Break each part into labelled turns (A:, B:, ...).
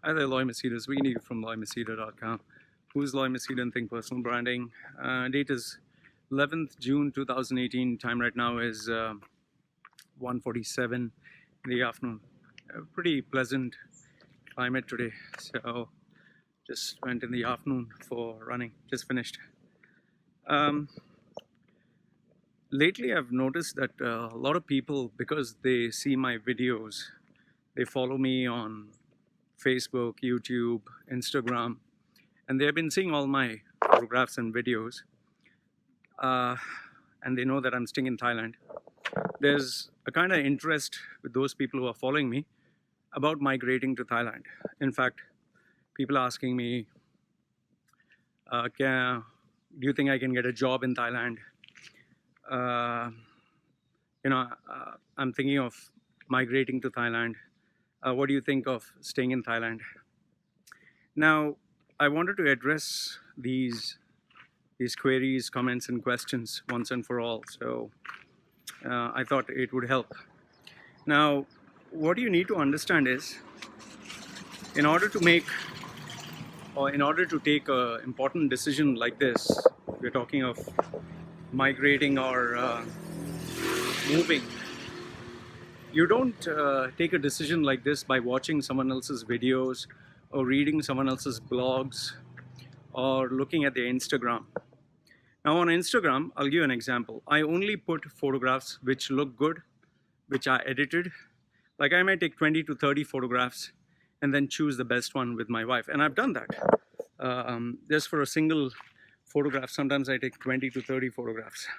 A: Hi there, Loy Machedo. Speaking to you from loymachedo.com. Who's Loy Machedo and Think Personal Branding? Date is 11th June 2018. Time right now is 1:47 in the afternoon. A pretty pleasant climate today. So just went in the afternoon for running. Just finished. Lately, I've noticed that a lot of people, because they see my videos, they follow me on Facebook, YouTube, Instagram, and they have been seeing all my photographs and videos, and they know that I'm staying in Thailand. There's a kind of interest with those people who are following me about migrating to Thailand. In fact, people are asking me, do you think I can get a job in Thailand? I'm thinking of migrating to Thailand. What do you think of staying in Thailand? Now, I wanted to address these queries, comments, and questions once and for all. So I thought it would help. Now, what you need to understand is, in order to make or in order to take an important decision like this, we're talking of migrating or moving. You don't take a decision like this by watching someone else's videos or reading someone else's blogs or looking at their Instagram. Now on Instagram, I'll give you an example. I only put photographs which look good, which are edited. Like I might take 20 to 30 photographs and then choose the best one with my wife. And I've done that. Just for a single photograph, sometimes I take 20 to 30 photographs.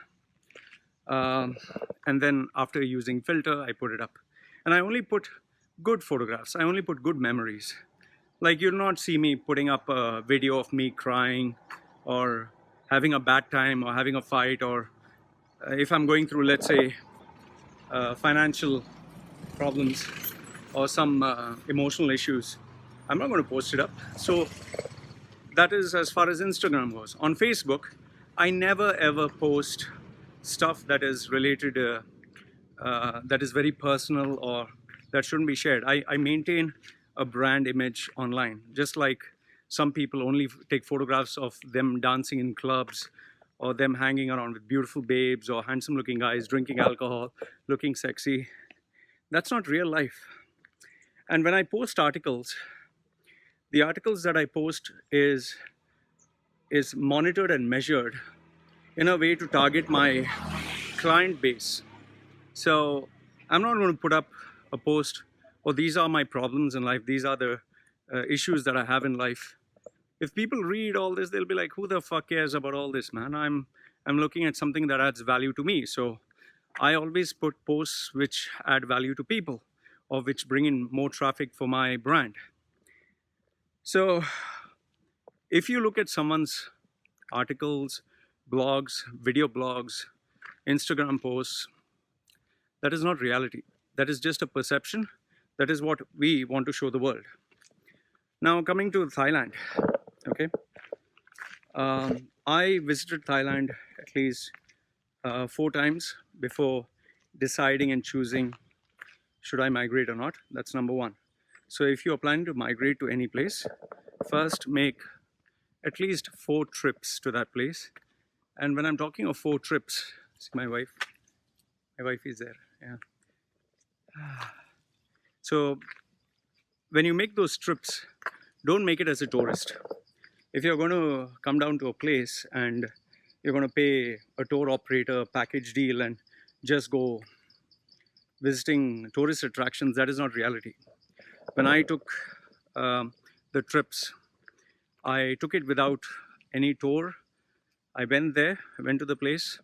A: And then after using filter, I put it up. And I only put good photographs. I only put good memories. Like you'll not see me putting up a video of me crying or having a bad time or having a fight, or if I'm going through, let's say, financial problems or some emotional issues, I'm not going to post it up. So that is as far as Instagram goes. On Facebook, I never ever post stuff that is related, that is very personal or that shouldn't be shared. I maintain a brand image online, just like some people only take photographs of them dancing in clubs or them hanging around with beautiful babes or handsome looking guys drinking alcohol, looking sexy. That's not real life. And when I post articles, the articles that I post is monitored and measured in a way to target my client base. So I'm not going to put up a post, oh, these are my problems in life, these are the issues that I have in life. If people read all this, they'll be like, who the fuck cares about all this, man? I'm looking at something that adds value to me. So I always put posts which add value to people or which bring in more traffic for my brand. So if you look at someone's articles, blogs, video blogs, Instagram posts, that is not reality. That is just a perception. That is what we want to show the world. Now coming to Thailand, okay. I visited Thailand at least 4 times before deciding and choosing should I migrate or not. That's number one. So if you are planning to migrate to any place, first make at least 4 trips to that place. And when I'm talking of 4 trips, see my wife is there, yeah. So when you make those trips, don't make it as a tourist. If you're going to come down to a place and you're going to pay a tour operator package deal and just go visiting tourist attractions, that is not reality. When I took the trips, I took it without any tour. I went there, I went to the place,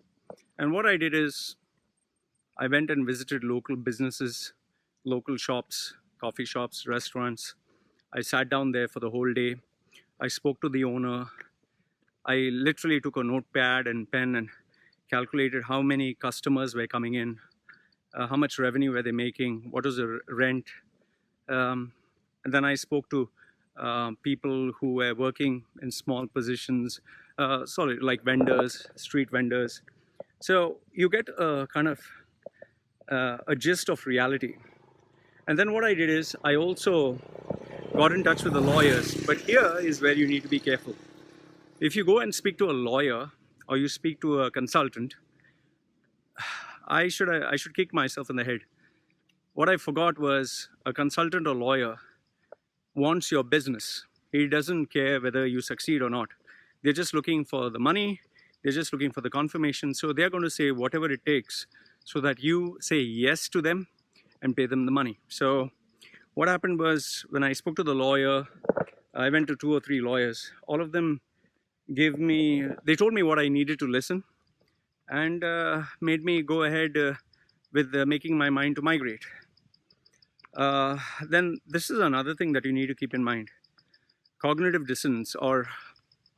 A: and what I did is I went and visited local businesses, local shops, coffee shops, restaurants. I sat down there for the whole day. I spoke to the owner. I literally took a notepad and pen and calculated how many customers were coming in, how much revenue were they making, what was the rent. And then I spoke to people who were working in small positions, like vendors, street vendors. So you get a kind of a gist of reality. And then what I did is I also got in touch with the lawyers. But here is where you need to be careful. If you go and speak to a lawyer or you speak to a consultant, I should kick myself in the head. What I forgot was a consultant or lawyer wants your business. He doesn't care whether you succeed or not. They're just looking for the money. They're just looking for the confirmation. So they're going to say whatever it takes so that you say yes to them and pay them the money. So what happened was, when I spoke to the lawyer, I went to 2 or 3 lawyers. All of them they told me what I needed to listen, and made me go ahead with making my mind to migrate. Then this is another thing that you need to keep in mind. Cognitive dissonance, or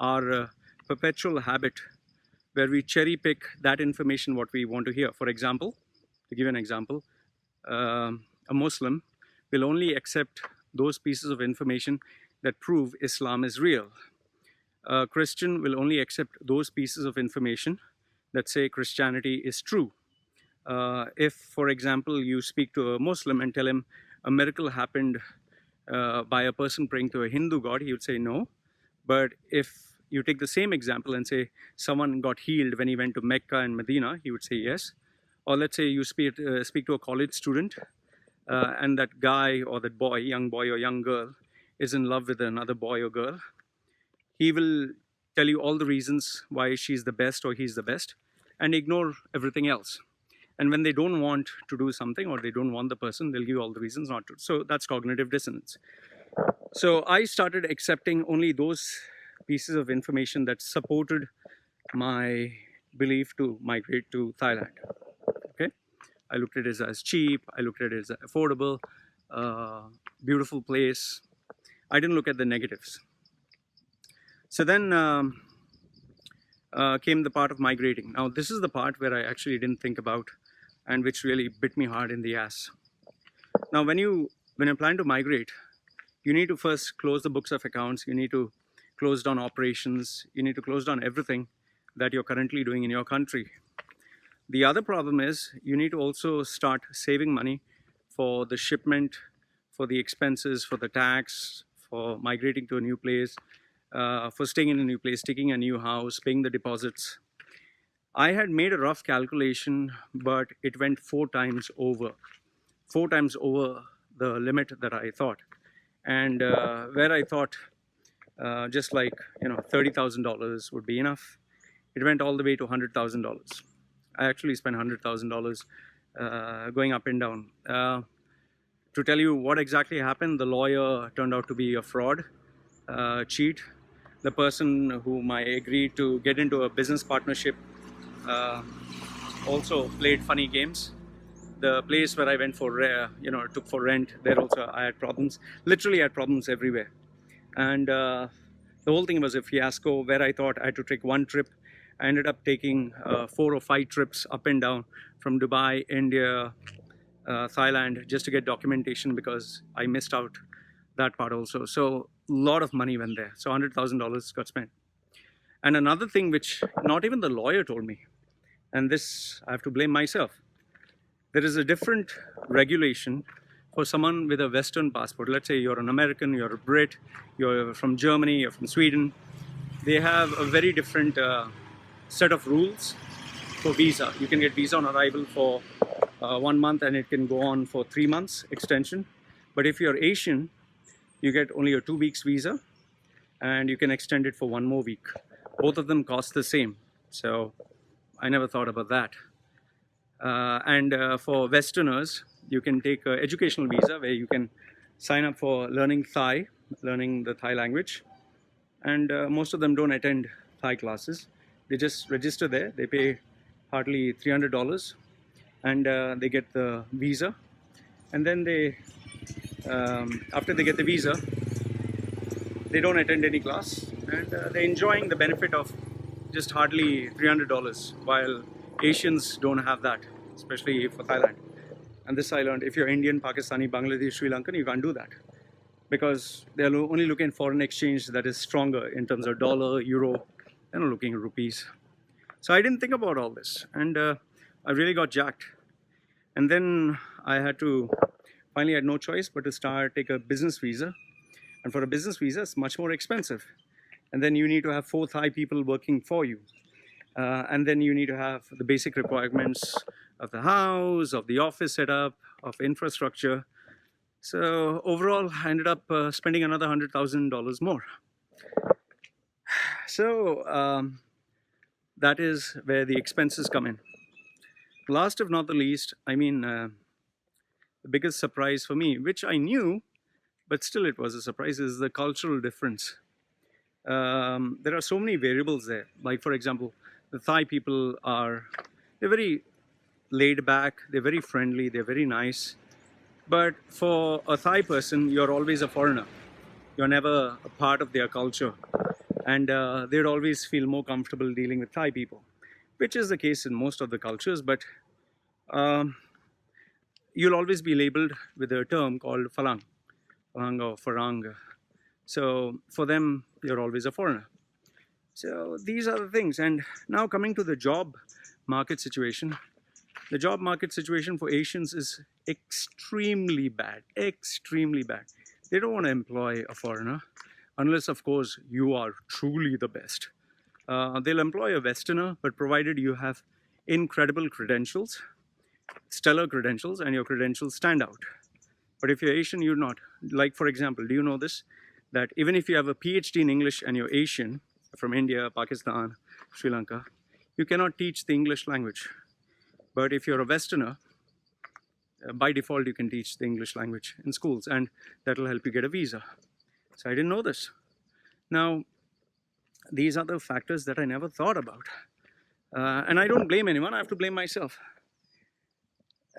A: our perpetual habit where we cherry pick that information what we want to hear. For example, to give an example, a Muslim will only accept those pieces of information that prove Islam is real. A Christian will only accept those pieces of information that say Christianity is true. If, for example, you speak to a Muslim and tell him a miracle happened by a person praying to a Hindu god, he would say no. But if you take the same example and say someone got healed when he went to Mecca and Medina, he would say yes. Or let's say you speak to a college student and that guy or that boy, young boy or young girl, is in love with another boy or girl. He will tell you all the reasons why she's the best or he's the best, and ignore everything else. And when they don't want to do something or they don't want the person, they'll give you all the reasons not to. So that's cognitive dissonance. So I started accepting only those pieces of information that supported my belief to migrate to Thailand. Okay, I looked at it as cheap, I looked at it as affordable, beautiful place. I didn't look at the negatives. So then came the part of migrating. Now this is the part where I actually didn't think about, and which really bit me hard in the ass. Now when you plan to migrate, you need to first close the books of accounts, you need to close down operations, you need to close down everything that you're currently doing in your country. The other problem is you need to also start saving money for the shipment, for the expenses, for the tax, for migrating to a new place, for staying in a new place, taking a new house, paying the deposits. I had made a rough calculation, but it went 4 times over the limit that I thought. And where I thought just like $30,000 would be enough, it went all the way to $100,000. I actually spent $100,000 going up and down. To tell you what exactly happened, the lawyer turned out to be a fraud, cheat. The person whom I agreed to get into a business partnership also played funny games. The place where I went for, took for rent, there also I had problems. Literally I had problems everywhere. And the whole thing was a fiasco. Where I thought I had to take 1 trip, I ended up taking 4 or 5 trips up and down from Dubai, India, Thailand, just to get documentation, because I missed out that part also. So a lot of money went there. So $100,000 got spent. And another thing which not even the lawyer told me, and this I have to blame myself, there is a different regulation for someone with a Western passport. Let's say you're an American, you're a Brit, you're from Germany, you're from Sweden. They have a very different set of rules for visa. You can get visa on arrival for 1 month, and it can go on for 3 months extension. But if you're Asian, you get only a 2 weeks visa, and you can extend it for 1 more week. Both of them cost the same. So I never thought about that. For Westerners, you can take an educational visa where you can sign up for learning Thai, learning the Thai language. And most of them don't attend Thai classes. They just register there. They pay hardly $300, and they get the visa. And then they, after they get the visa, they don't attend any class, and they're enjoying the benefit of just hardly $300, while Asians don't have that, especially for Thailand. And this I learned: if you're Indian, Pakistani, Bangladeshi, Sri Lankan, you can't do that, because they're only looking at foreign exchange that is stronger in terms of dollar, euro. They're not looking at rupees. So I didn't think about all this, and I really got jacked. And then I had to, finally had no choice but to take a business visa. And for a business visa, it's much more expensive. And then you need to have 4 Thai people working for you. And then you need to have the basic requirements of the house, of the office setup, of infrastructure. So overall, I ended up spending another $100,000 more. So that is where the expenses come in. Last of not the least, I mean, the biggest surprise for me, which I knew, but still it was a surprise, is the cultural difference. There are so many variables there. Like, for example, the Thai people they're very laid back, they're very friendly, they're very nice. But for a Thai person, you're always a foreigner. You're never a part of their culture. And they'd always feel more comfortable dealing with Thai people, which is the case in most of the cultures. But you'll always be labeled with a term called Falang or Farang. So for them, you're always a foreigner. So these are the things. And now coming to the job market situation. The job market situation for Asians is extremely bad, extremely bad. They don't want to employ a foreigner unless, of course, you are truly the best. They'll employ a Westerner, but provided you have incredible credentials, stellar credentials, and your credentials stand out. But if you're Asian, you're not. Like, for example, do you know this? That even if you have a PhD in English and you're Asian, from India, Pakistan, Sri Lanka, you cannot teach the English language. But if you're a Westerner, by default, you can teach the English language in schools, and that will help you get a visa. So I didn't know this. Now, these are the factors that I never thought about. And I don't blame anyone, I have to blame myself.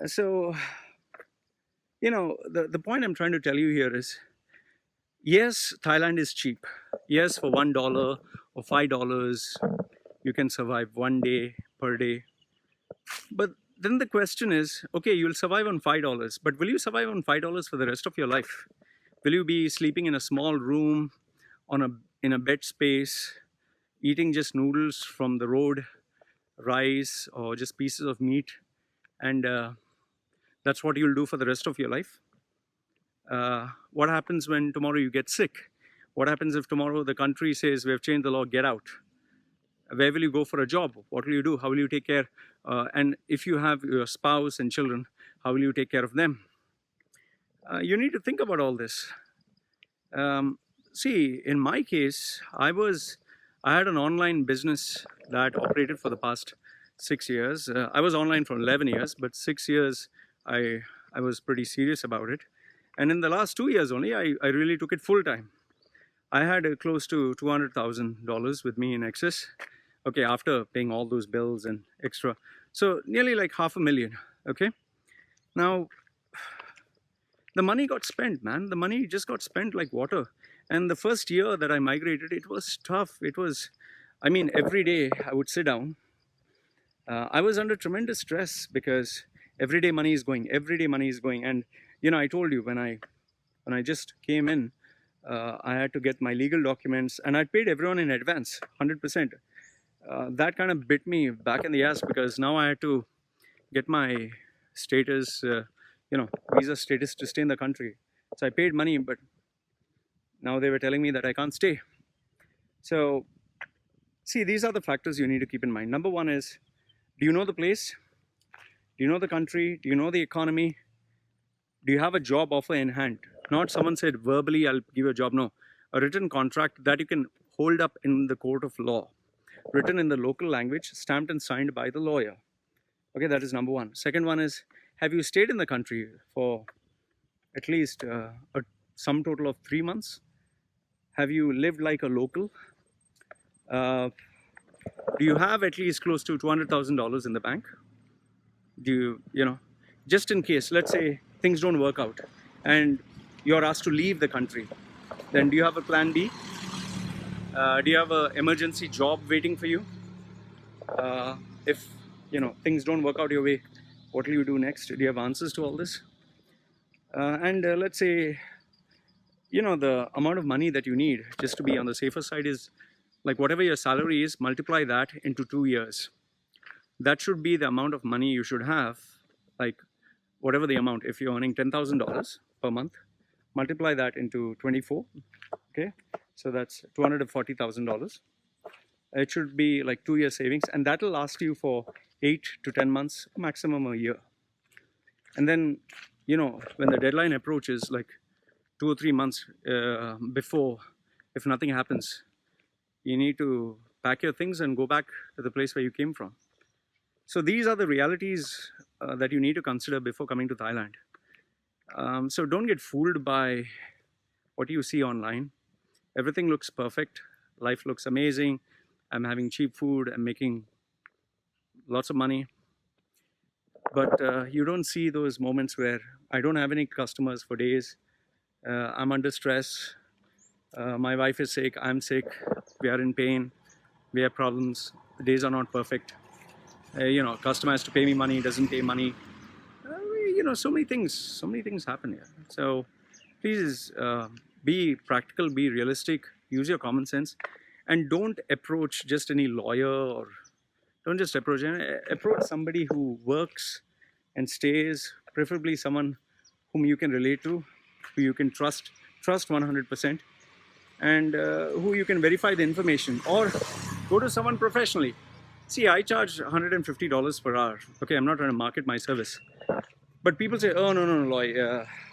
A: So, you know, the point I'm trying to tell you here is, yes, Thailand is cheap. Yes, for $1 or $5, you can survive 1 day per day. But then the question is, okay, you'll survive on $5, but will you survive on $5 for the rest of your life? Will you be sleeping in a small room in a bed space, eating just noodles from the road, rice, or just pieces of meat, and that's what you'll do for the rest of your life? What happens when tomorrow you get sick? What happens if tomorrow the country says, we have changed the law, get out? Where will you go for a job? What will you do? How will you take care? And if you have your spouse and children, how will you take care of them? You need to think about all this. See, in my case, I had an online business that operated for the past 6 years. I was online for 11 years, but 6 years I was pretty serious about it. And in the last 2 years only, I really took it full time. I had close to $200,000 with me in excess. Okay, after paying all those bills and extra. So nearly like $500,000, okay? Now, the money got spent, man. The money just got spent like water. And the first year that I migrated, it was tough. It was, I mean, every day I would sit down. I was under tremendous stress because every day money is going, every day money is going. And, you know, I told you when I just came in, I had to get my legal documents, and I paid everyone in advance, 100%. That kind of bit me back in the ass because now I had to get my status, visa status to stay in the country. So I paid money, but now they were telling me that I can't stay. So, see, these are the factors you need to keep in mind. Number one is, do you know the place? Do you know the country? Do you know the economy? Do you have a job offer in hand? Not someone said verbally, I'll give you a job. No, a written contract that you can hold up in the court of law, written in the local language, stamped and signed by the lawyer. Okay, that is number one. Second one is, have you stayed in the country for at least a sum total of 3 months? Have you lived like a local? Do you have at least close to $200,000 in the bank? Do you, just in case, let's say things don't work out and you're asked to leave the country, then do you have a plan B? Do you have an emergency job waiting for you? If things don't work out your way, what will you do next? Do you have answers to all this? And let's say, the amount of money that you need just to be on the safer side is like whatever your salary is, multiply that into 2 years. That should be the amount of money you should have, like whatever the amount. If you're earning $10,000 per month, multiply that into 24, okay, so that's $240,000. It should be like 2 year savings, and that will last you for 8 to 10 months, maximum a year. And then, you know, when the deadline approaches, like 2 or 3 months before, if nothing happens, you need to pack your things and go back to the place where you came from. So these are the realities that you need to consider before coming to Thailand. So don't get fooled by what you see online. Everything looks perfect. Life looks amazing. I'm having cheap food. I'm making lots of money. But you don't see those moments where I don't have any customers for days. I'm under stress. My wife is sick. I'm sick. We are in pain. We have problems. The days are not perfect. You know, customer has to pay me money, doesn't pay money. You know, so many things happen here. So please be practical, be realistic, use your common sense, and don't approach just any lawyer, or don't just approach somebody who works and stays, preferably someone whom you can relate to, who you can trust 100%, and who you can verify the information, or go to someone professionally. See, I charge $150 per hour. Okay, I'm not trying to market my service. But people say, oh, no, Loy,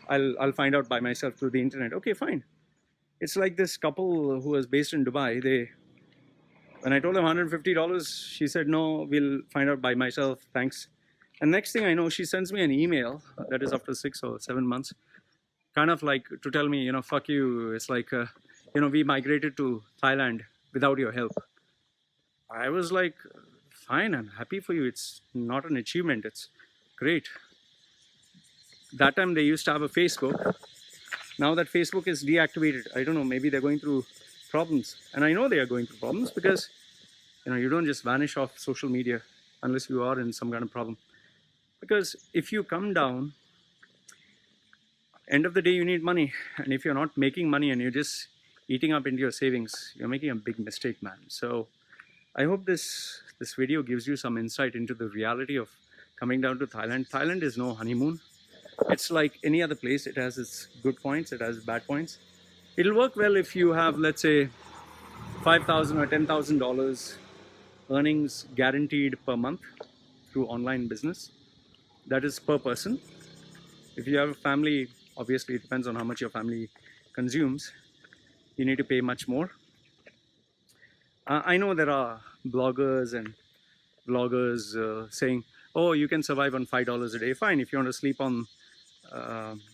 A: I'll find out by myself through the internet. Okay, fine. It's like this couple who was based in Dubai. When I told them $150, she said, no, we'll find out by myself, thanks. And next thing I know, she sends me an email, that is after 6 or 7 months, kind of like to tell me, you know, fuck you. It's like, you know, we migrated to Thailand without your help. I was like, fine, I'm happy for you. It's not an achievement. It's great. That time they used to have a Facebook. Now that Facebook is deactivated, I don't know, maybe they're going through problems. And I know they are going through problems because, you know, you don't just vanish off social media unless you are in some kind of problem. Because if you come down, end of the day, you need money. And if you're not making money and you're just eating up into your savings, you're making a big mistake, man. So I hope this video gives you some insight into the reality of coming down to Thailand. Thailand is no honeymoon. It's like any other place. It has its good points, it has bad points. It'll work well if you have, let's say, $5,000 or $10,000 earnings guaranteed per month through online business. That is per person. If you have a family, obviously it depends on how much your family consumes. You need to pay much more. I know there are bloggers and vloggers saying, oh, you can survive on $5 a day. Fine, if you want to sleep on,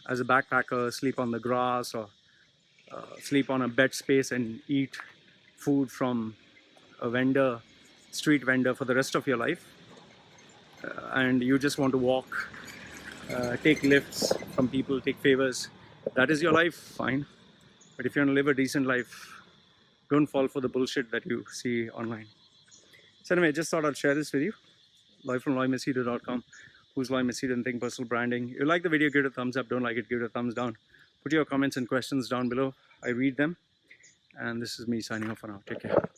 A: as a backpacker, sleep on the grass, or sleep on a bed space and eat food from a vendor, street vendor, for the rest of your life, and you just want to walk, take lifts from people, take favors, that is your life, fine. But if you want to live a decent life, don't fall for the bullshit that you see online. So anyway, just thought I'd share this with you. Loy from Machedo.com. Who's Loy Machedo and Think Personal Branding. If you like the video, give it a thumbs up. Don't like it, give it a thumbs down. Put your comments and questions down below. I read them. And this is me signing off for now. Take care.